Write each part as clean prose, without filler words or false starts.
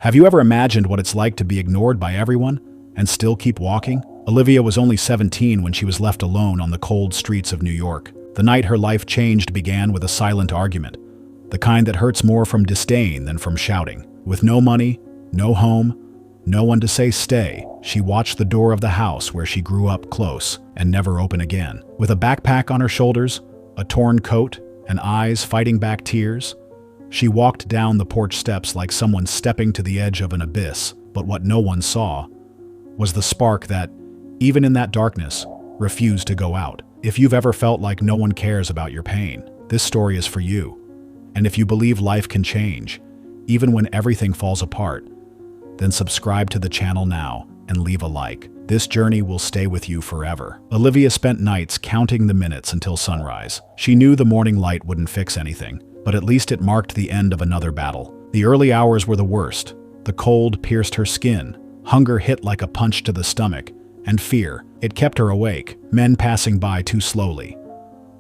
Have you ever imagined what it's like to be ignored by everyone and still keep walking? Olivia was only 17 when she was left alone on the cold streets of New York. The night her life changed began with a silent argument, the kind that hurts more from disdain than from shouting. With no money, no home, no one to say stay, she watched the door of the house where she grew up close and never open again. With a backpack on her shoulders, a torn coat, and eyes fighting back tears, she walked down the porch steps like someone stepping to the edge of an abyss. But what no one saw was the spark that, even in that darkness, refused to go out. If you've ever felt like no one cares about your pain, this story is for you. And if you believe life can change, even when everything falls apart, then subscribe to the channel now and leave a like. This journey will stay with you forever. Olivia spent nights counting the minutes until sunrise. She knew the morning light wouldn't fix anything, but at least it marked the end of another battle. The early hours were the worst. The cold pierced her skin, hunger hit like a punch to the stomach, and fear, it kept her awake, men passing by too slowly.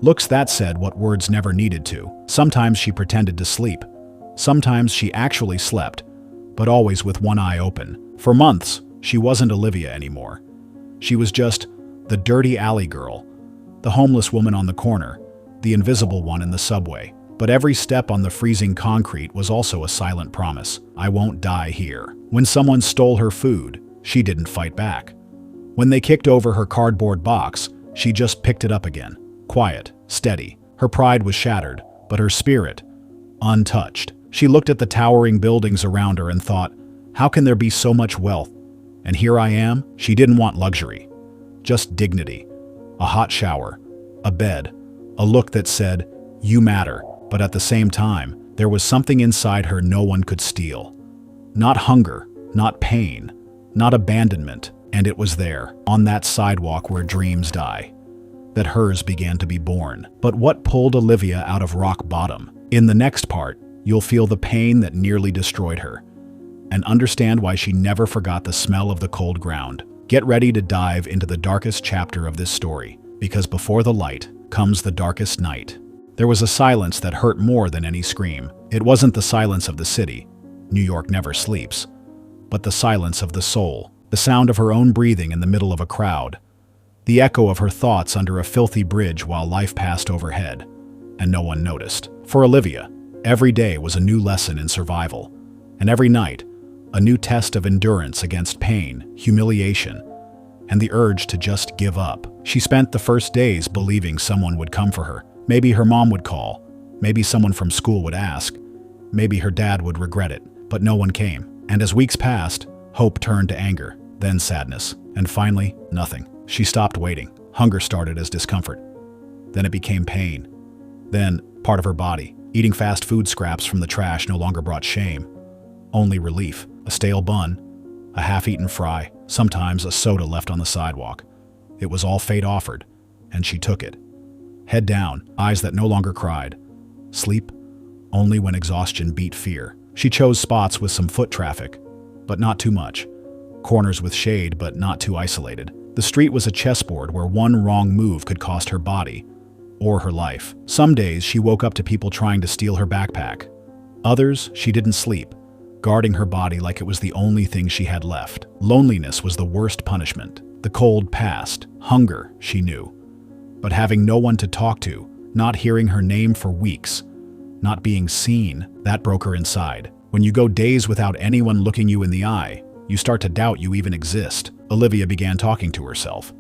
Looks that said what words never needed to. Sometimes she pretended to sleep. Sometimes she actually slept, but always with one eye open. For months, she wasn't Olivia anymore. She was just the dirty alley girl, the homeless woman on the corner, the invisible one in the subway. But every step on the freezing concrete was also a silent promise. I won't die here. When someone stole her food, she didn't fight back. When they kicked over her cardboard box, she just picked it up again. Quiet, steady. Her pride was shattered, but her spirit, untouched. She looked at the towering buildings around her and thought, how can there be so much wealth? And here I am. She didn't want luxury, just dignity, a hot shower, a bed, a look that said, you matter. But at the same time, there was something inside her no one could steal. Not hunger, not pain, not abandonment. And it was there, on that sidewalk where dreams die, that hers began to be born. But what pulled Olivia out of rock bottom? In the next part, you'll feel the pain that nearly destroyed her, and understand why she never forgot the smell of the cold ground. Get ready to dive into the darkest chapter of this story, because before the light comes the darkest night. There was a silence that hurt more than any scream. It wasn't the silence of the city. New York never sleeps. But the silence of the soul. The sound of her own breathing in the middle of a crowd. The echo of her thoughts under a filthy bridge while life passed overhead. And no one noticed. For Olivia, every day was a new lesson in survival. And every night, a new test of endurance against pain, humiliation, and the urge to just give up. She spent the first days believing someone would come for her. Maybe her mom would call. Maybe someone from school would ask. Maybe her dad would regret it. But no one came. And as weeks passed, hope turned to anger, then sadness, and finally, nothing. She stopped waiting. Hunger started as discomfort. Then it became pain. Then, part of her body. Eating fast food scraps from the trash no longer brought shame. Only relief. A stale bun, a half-eaten fry, sometimes a soda left on the sidewalk. It was all fate offered, and she took it. Head down, eyes that no longer cried. Sleep only when exhaustion beat fear. She chose spots with some foot traffic, but not too much. Corners with shade, but not too isolated. The street was a chessboard where one wrong move could cost her body or her life. Some days she woke up to people trying to steal her backpack. Others, she didn't sleep, guarding her body like it was the only thing she had left. Loneliness was the worst punishment. The cold passed. Hunger, she knew. But having no one to talk to, not hearing her name for weeks, not being seen, that broke her inside. When you go days without anyone looking you in the eye, you start to doubt you even exist. Olivia began talking to herself.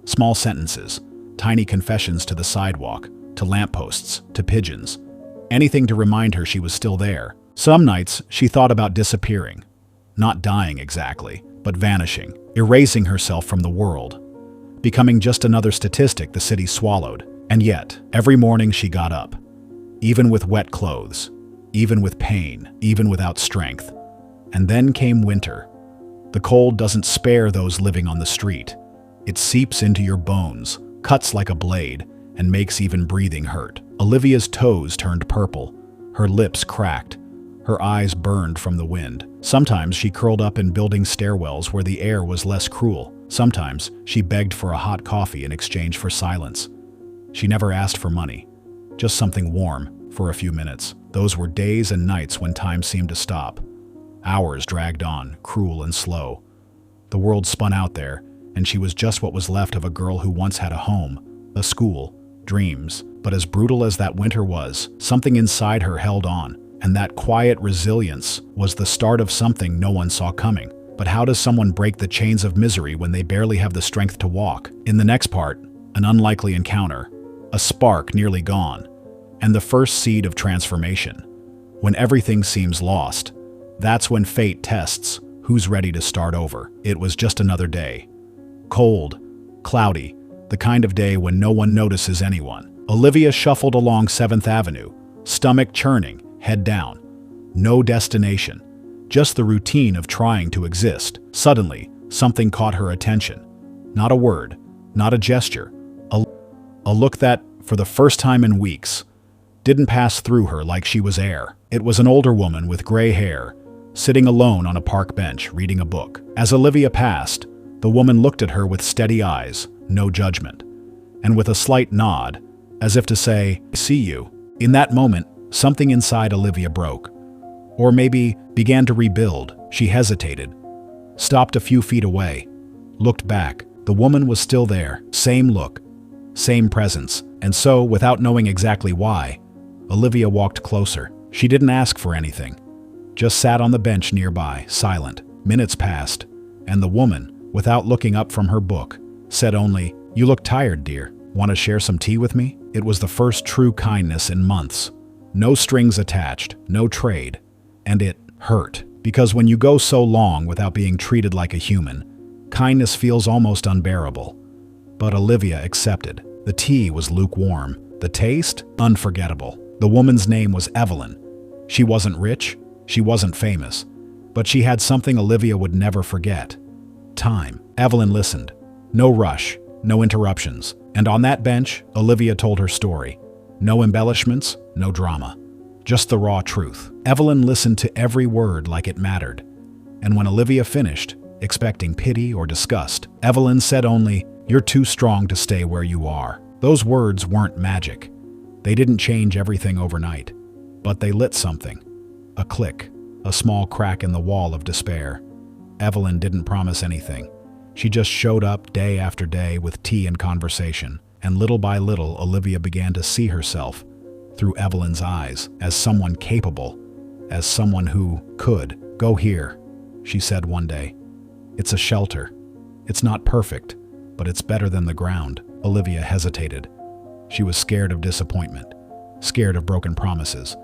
Small sentences, tiny confessions to the sidewalk, to lampposts, to pigeons. Anything to remind her she was still there. Some nights, she thought about disappearing. Not dying exactly, but vanishing, erasing herself from the world. Becoming just another statistic the city swallowed. And yet, every morning she got up. Even with wet clothes, even with pain, even without strength. And then came winter. The cold doesn't spare those living on the street. It seeps into your bones, cuts like a blade, and makes even breathing hurt. Olivia's toes turned purple. Her lips cracked. Her eyes burned from the wind. Sometimes she curled up in building stairwells where the air was less cruel. Sometimes she begged for a hot coffee in exchange for silence. She never asked for money, just something warm for a few minutes. Those were days and nights when time seemed to stop. Hours dragged on, cruel and slow. The world spun out there, and she was just what was left of a girl who once had a home, a school, dreams. But as brutal as that winter was, something inside her held on, and that quiet resilience was the start of something no one saw coming. But how does someone break the chains of misery when they barely have the strength to walk? In the next part, an unlikely encounter, a spark nearly gone, and the first seed of transformation. When everything seems lost, that's when fate tests who's ready to start over. It was just another day. Cold, cloudy, the kind of day when no one notices anyone. Olivia shuffled along 7th Avenue, stomach churning, head down. No destination, just the routine of trying to exist. Suddenly, something caught her attention. Not a word, not a gesture, a look that, for the first time in weeks, didn't pass through her like she was air. It was an older woman with gray hair, sitting alone on a park bench reading a book. As Olivia passed, the woman looked at her with steady eyes, no judgment, and with a slight nod, as if to say, "I see you." In that moment, something inside Olivia broke. Or maybe began to rebuild. She hesitated, stopped a few feet away, looked back. The woman was still there, same look, same presence, and so, without knowing exactly why, Olivia walked closer. She didn't ask for anything, just sat on the bench nearby, silent. Minutes passed, and the woman, without looking up from her book, said only, "You look tired, dear. Want to share some tea with me?" It was the first true kindness in months. No strings attached, no trade. And it hurt, because when you go so long without being treated like a human, kindness feels almost unbearable. But Olivia accepted. The tea was lukewarm, the taste unforgettable. The woman's name was Evelyn. She wasn't rich, she wasn't famous, but she had something Olivia would never forget: time. Evelyn listened. No rush, no interruptions. And on that bench, Olivia told her story. No embellishments, no drama. Just the raw truth. Evelyn listened to every word like it mattered. And when Olivia finished, expecting pity or disgust, Evelyn said only, "You're too strong to stay where you are." Those words weren't magic. They didn't change everything overnight. But they lit something. A click, a small crack in the wall of despair. Evelyn didn't promise anything. She just showed up day after day with tea and conversation. And little by little, Olivia began to see herself through Evelyn's eyes, as someone capable, as someone who could. "Go here," she said one day. "It's a shelter. It's not perfect, but it's better than the ground." Olivia hesitated. She was scared of disappointment, scared of broken promises.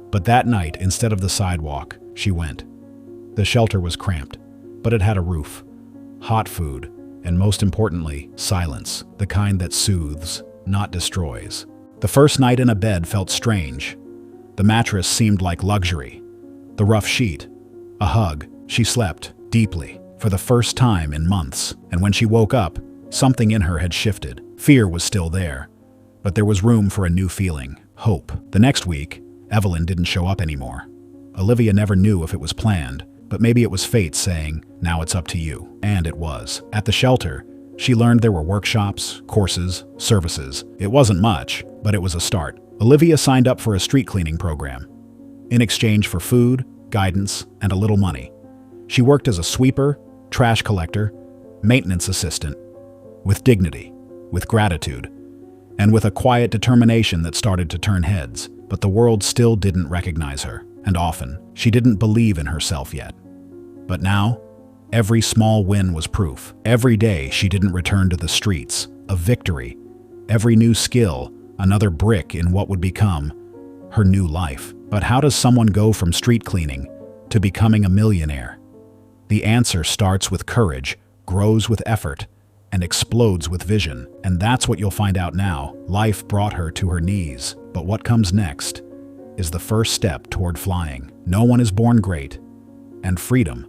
But that night, instead of the sidewalk, she went. The shelter was cramped, but it had a roof, hot food, and most importantly, silence, the kind that soothes, not destroys. The first night in a bed felt strange. The mattress seemed like luxury. The rough sheet, a hug. She slept deeply for the first time in months. And when she woke up, something in her had shifted. Fear was still there, but there was room for a new feeling, hope. The next week, Evelyn didn't show up anymore. Olivia never knew if it was planned, but maybe it was fate saying, "Now it's up to you." And it was. At the shelter, she learned there were workshops, courses, services. It wasn't much, but it was a start. Olivia signed up for a street cleaning program. In exchange for food, guidance, and a little money. She worked as a sweeper, trash collector, maintenance assistant, with dignity, with gratitude, and with a quiet determination that started to turn heads. But the world still didn't recognize her, and often, she didn't believe in herself yet. But now, every small win was proof. Every day she didn't return to the streets, a victory. Every new skill, another brick in what would become her new life. But how does someone go from street cleaning to becoming a millionaire? The answer starts with courage, grows with effort, and explodes with vision. And that's what you'll find out now. Life brought her to her knees. But what comes next is the first step toward flying. No one is born great, and freedom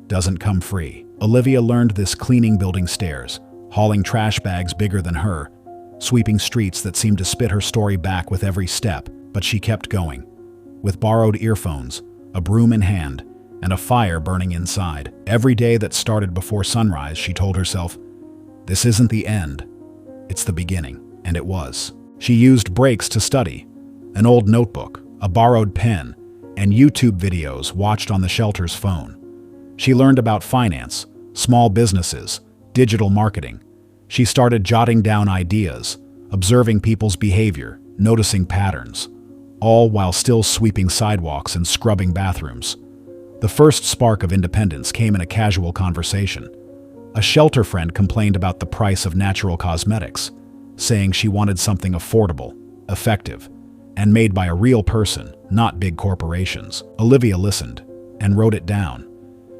doesn't come free. Olivia learned this cleaning building stairs, hauling trash bags bigger than her, sweeping streets that seemed to spit her story back with every step. But she kept going, with borrowed earphones, a broom in hand, and a fire burning inside. Every day that started before sunrise, she told herself, "This isn't the end, it's the beginning." And it was. She used breaks to study, an old notebook, a borrowed pen, and YouTube videos watched on the shelter's phone. She learned about finance, small businesses, digital marketing. She started jotting down ideas, observing people's behavior, noticing patterns, all while still sweeping sidewalks and scrubbing bathrooms. The first spark of independence came in a casual conversation. A shelter friend complained about the price of natural cosmetics, saying she wanted something affordable, effective, and made by a real person, not big corporations. Olivia listened and wrote it down.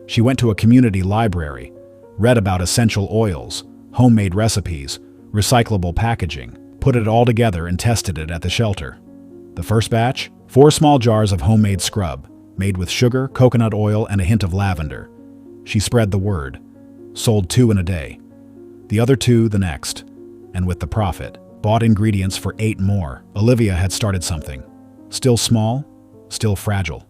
She went to a community library, read about essential oils, homemade recipes, recyclable packaging, put it all together and tested it at the shelter. The first batch? 4 small jars of homemade scrub, made with sugar, coconut oil, and a hint of lavender. She spread the word, sold 2 in a day, the other 2 the next, and with the profit, bought ingredients for 8 more. Olivia had started something. Still small, still fragile,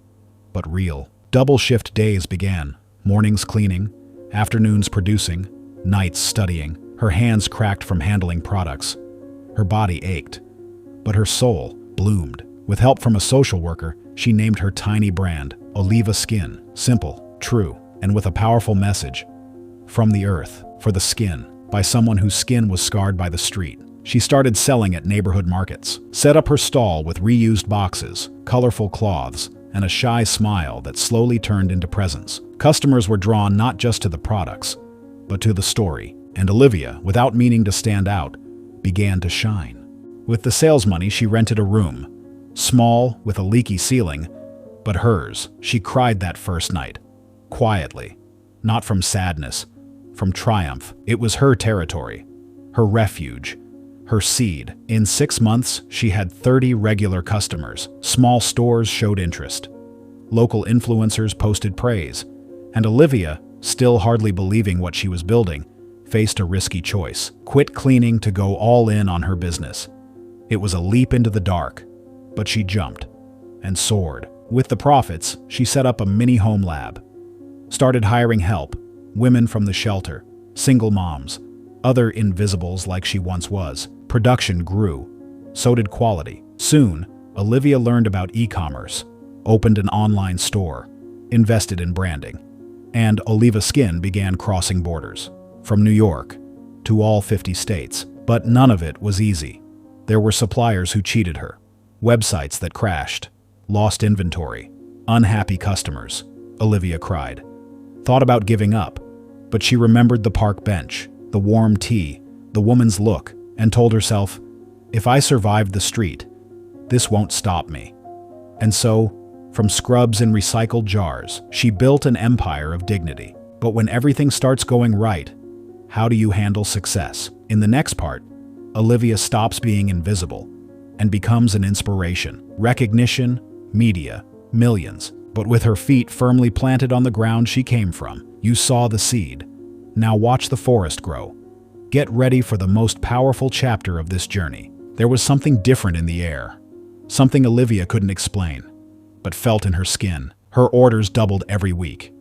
but real. Double shift days began, mornings cleaning, afternoons producing, nights studying. Her hands cracked from handling products. Her body ached, but her soul bloomed. With help from a social worker, she named her tiny brand, Olivia Skin. Simple, true, and with a powerful message. From the earth, for the skin, by someone whose skin was scarred by the street. She started selling at neighborhood markets, set up her stall with reused boxes, colorful cloths, and a shy smile that slowly turned into presents. Customers were drawn not just to the products, but to the story, and Olivia, without meaning to stand out, began to shine. With the sales money, she rented a room, small with a leaky ceiling, but hers. She cried that first night, quietly, not from sadness, from triumph. It was her territory, her refuge, her seed. In 6 months, she had 30 regular customers. Small stores showed interest. Local influencers posted praise. And Olivia, still hardly believing what she was building, faced a risky choice. Quit cleaning to go all in on her business. It was a leap into the dark, but she jumped and soared. With the profits, she set up a mini home lab, started hiring help, women from the shelter, single moms, other invisibles like she once was. Production grew, so did quality. Soon, Olivia learned about e-commerce, opened an online store, invested in branding, and Olivia Skin began crossing borders, from New York to all 50 states. But none of it was easy. There were suppliers who cheated her, websites that crashed, lost inventory, unhappy customers. Olivia cried, thought about giving up, but she remembered the park bench, the warm tea, the woman's look, and told herself, if I survived the street, this won't stop me. And so, from scrubs in recycled jars, she built an empire of dignity. But when everything starts going right, how do you handle success? In the next part, Olivia stops being invisible and becomes an inspiration. Recognition, media, millions. But with her feet firmly planted on the ground she came from, you saw the seed. Now watch the forest grow. Get ready for the most powerful chapter of this journey. There was something different in the air. Something Olivia couldn't explain, but felt in her skin. Her orders doubled every week.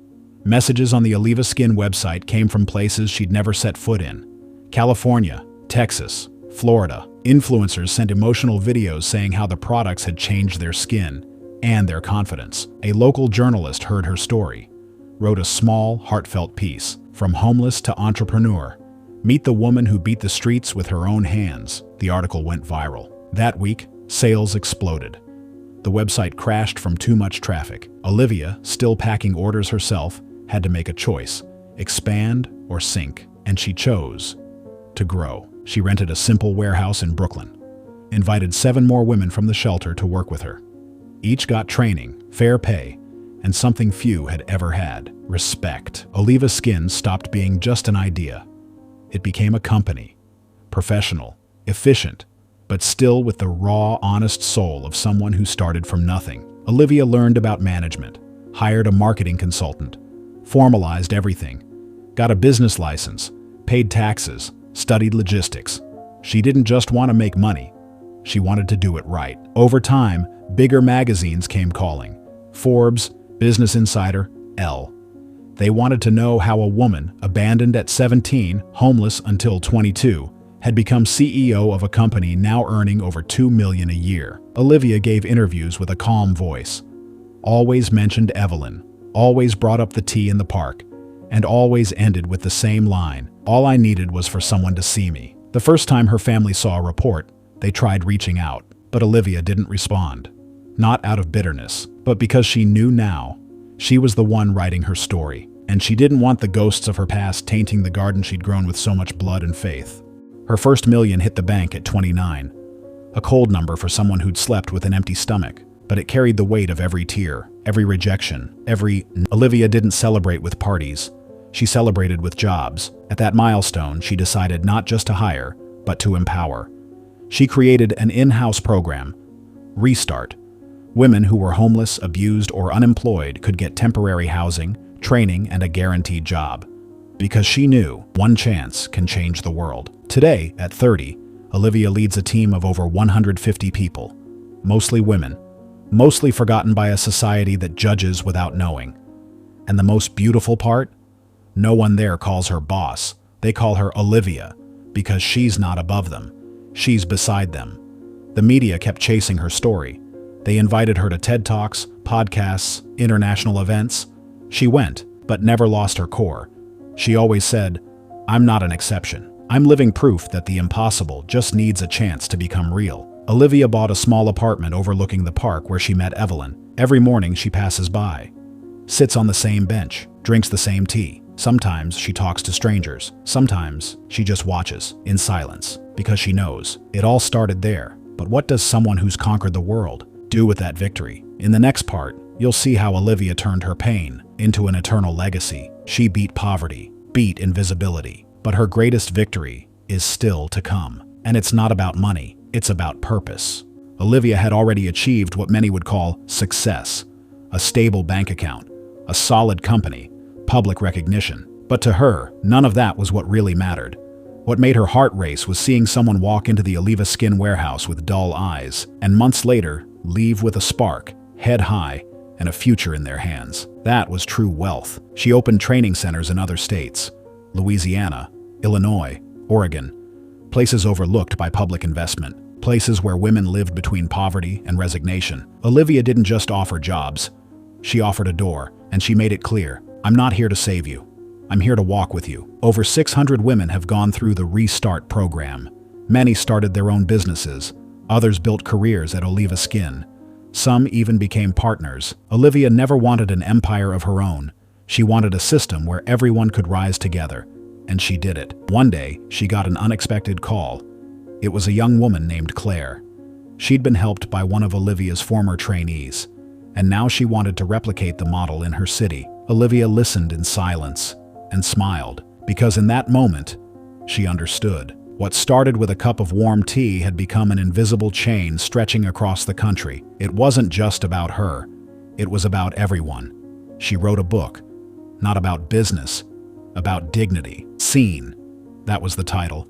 Messages on the Olivia Skin website came from places she'd never set foot in. California, Texas, Florida. Influencers sent emotional videos saying how the products had changed their skin and their confidence. A local journalist heard her story, wrote a small, heartfelt piece. From homeless to entrepreneur, meet the woman who beat the streets with her own hands. The article went viral. That week, sales exploded. The website crashed from too much traffic. Olivia, still packing orders herself, had to make a choice, expand or sink, and she chose to grow. She rented a simple warehouse in Brooklyn, invited 7 more women from the shelter to work with her. Each got training, fair pay, and something few had ever had, respect. Olivia Skin stopped being just an idea. It became a company, professional, efficient, but still with the raw, honest soul of someone who started from nothing. Olivia learned about management, hired a marketing consultant, formalized everything, got a business license, paid taxes, studied logistics. She didn't just want to make money. She wanted to do it right. Over time, bigger magazines came calling. Forbes, Business Insider, Elle. They wanted to know how a woman, abandoned at 17, homeless until 22, had become CEO of a company now earning over $2 million a year. Olivia gave interviews with a calm voice. always mentioned Evelyn, always brought up the tea in the park, and always ended with the same line, "All I needed was for someone to see me." The first time her family saw a report, they tried reaching out, but Olivia didn't respond. Not out of bitterness, but because she knew now she was the one writing her story, and she didn't want the ghosts of her past tainting the garden she'd grown with so much blood and faith. Her first million hit the bank at 29, a cold number for someone who'd slept with an empty stomach, but it carried the weight of every tear, every rejection, every... Olivia didn't celebrate with parties. She celebrated with jobs. At that milestone, she decided not just to hire, but to empower. She created an in-house program, Restart. Women who were homeless, abused, or unemployed could get temporary housing, training, and a guaranteed job. Because she knew one chance can change the world. Today, at 30, Olivia leads a team of over 150 people, mostly women, mostly forgotten by a society that judges without knowing. And the most beautiful part? No one there calls her boss. They call her Olivia, because she's not above them. She's beside them. The media kept chasing her story. They invited her to TED Talks, podcasts, international events. She went, but never lost her core. She always said, "I'm not an exception. I'm living proof that the impossible just needs a chance to become real." Olivia bought a small apartment overlooking the park where she met Evelyn. Every morning she passes by, sits on the same bench, drinks the same tea. Sometimes she talks to strangers. Sometimes she just watches, in silence, because she knows it all started there. But what does someone who's conquered the world do with that victory? In the next part, you'll see how Olivia turned her pain into an eternal legacy. She beat poverty, beat invisibility, but her greatest victory is still to come. And it's not about money, it's about purpose. Olivia had already achieved what many would call success: a stable bank account, a solid company, public recognition. But to her, none of that was what really mattered. What made her heart race was seeing someone walk into the Olivia skin warehouse with dull eyes, and months later, leave with a spark, head high, and a future in their hands. That was true wealth. She opened training centers in other states: Louisiana, Illinois, Oregon, places overlooked by public investment, places where women lived between poverty and resignation. Olivia didn't just offer jobs. She offered a door, and she made it clear, "I'm not here to save you. I'm here to walk with you." Over 600 women have gone through the Restart program. Many started their own businesses. Others built careers at Olivia Skin. Some even became partners. Olivia never wanted an empire of her own. She wanted a system where everyone could rise together. And she did it. One day, she got an unexpected call. It was a young woman named Claire. She'd been helped by one of Olivia's former trainees, and now she wanted to replicate the model in her city. Olivia listened in silence and smiled, because in that moment, she understood. What started with a cup of warm tea had become an invisible chain stretching across the country. It wasn't just about her. It was about everyone. She wrote a book, not about business, about dignity. Seen. That was the title.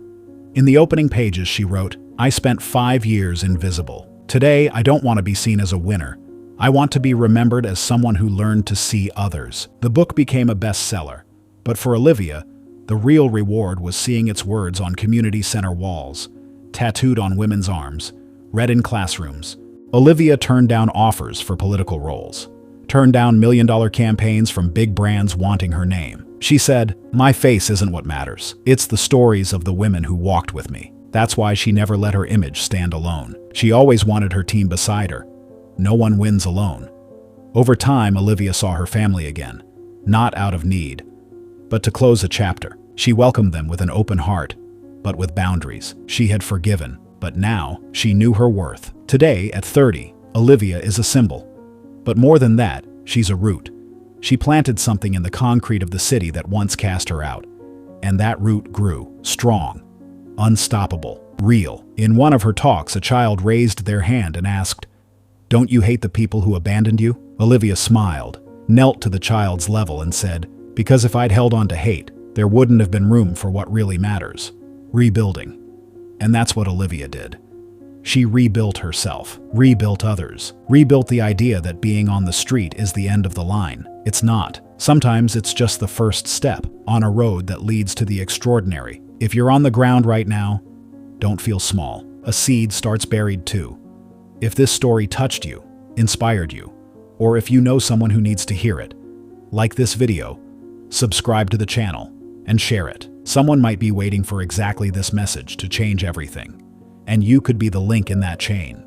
In the opening pages, she wrote, "I spent 5 years invisible. Today, I don't want to be seen as a winner. I want to be remembered as someone who learned to see others." The book became a bestseller. But for Olivia, the real reward was seeing its words on community center walls, tattooed on women's arms, read in classrooms. Olivia turned down offers for political roles, turned down million-dollar campaigns from big brands wanting her name. She said, "My face isn't what matters. It's the stories of the women who walked with me." That's why she never let her image stand alone. She always wanted her team beside her. No one wins alone. Over time, Olivia saw her family again, not out of need, but to close a chapter. She welcomed them with an open heart, but with boundaries. She had forgiven, but now she knew her worth. Today, at 30, Olivia is a symbol. But more than that, she's a root. She planted something in the concrete of the city that once cast her out. And that root grew, strong, unstoppable, real. In one of her talks, a child raised their hand and asked, "Don't you hate the people who abandoned you?" Olivia smiled, knelt to the child's level and said, "Because if I'd held on to hate, there wouldn't have been room for what really matters: rebuilding." And that's what Olivia did. She rebuilt herself, rebuilt others, rebuilt the idea that being on the street is the end of the line. It's not. Sometimes it's just the first step on a road that leads to the extraordinary. If you're on the ground right now, don't feel small. A seed starts buried too. If this story touched you, inspired you, or if you know someone who needs to hear it, like this video, subscribe to the channel, and share it. Someone might be waiting for exactly this message to change everything, and you could be the link in that chain.